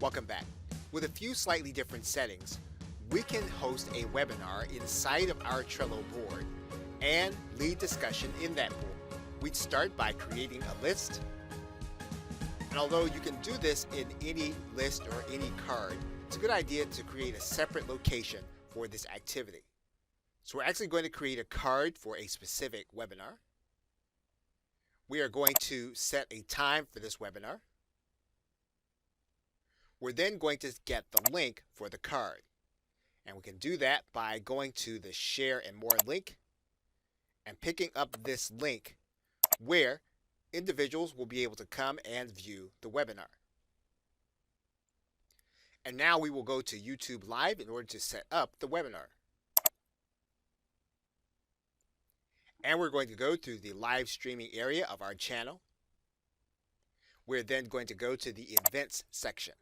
Welcome back. With a few slightly different settings, we can host a webinar inside of our Trello board and lead discussion in that board. We'd start by creating a list. And although you can do this in any list or any card, it's a good idea to create a separate location for this activity. So we're actually going to create a card for a specific webinar. We are going to set a time for this webinar. We're then going to get the link for the card. And we can do that by going to the Share and More link and picking up this link where individuals will be able to come and view the webinar. And now we will go to YouTube Live in order to set up the webinar. And we're going to go to the live streaming area of our channel. We're then going to go to the Events section.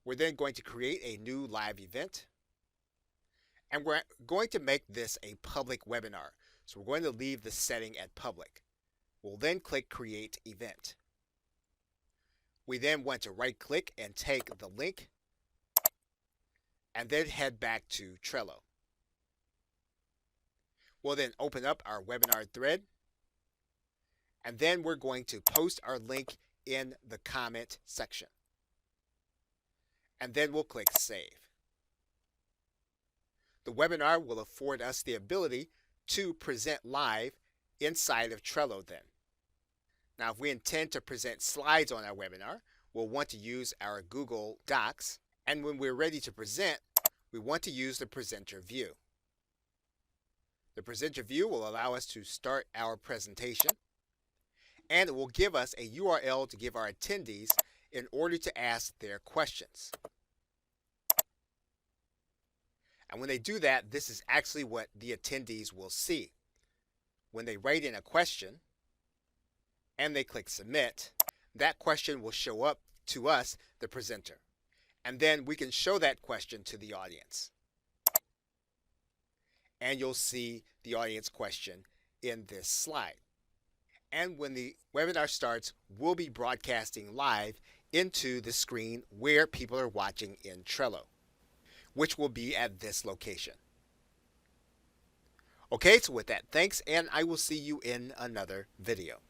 We're then going to create a new live event. And we're going to make this a public webinar. So we're going to leave the setting at public. We'll then click Create Event. We then want to right click and take the link and then head back to Trello. We'll then open up our webinar thread and then we're going to post our link in the comment section. And then we'll click Save. The webinar will afford us the ability to present live inside of Trello then. Now, if we intend to present slides on our webinar, we'll want to use our Google Docs. And when we're ready to present, we want to use the presenter view. The presenter view will allow us to start our presentation, and it will give us a URL to give our attendees in order to ask their questions. And when they do that, this is actually what the attendees will see. When they write in a question and they click Submit, that question will show up to us, the presenter. And then we can show that question to the audience. And you'll see the audience question in this slide. And when the webinar starts, we'll be broadcasting live into the screen where people are watching in Trello, which will be at this location. Okay, so with that, thanks, and I will see you in another video.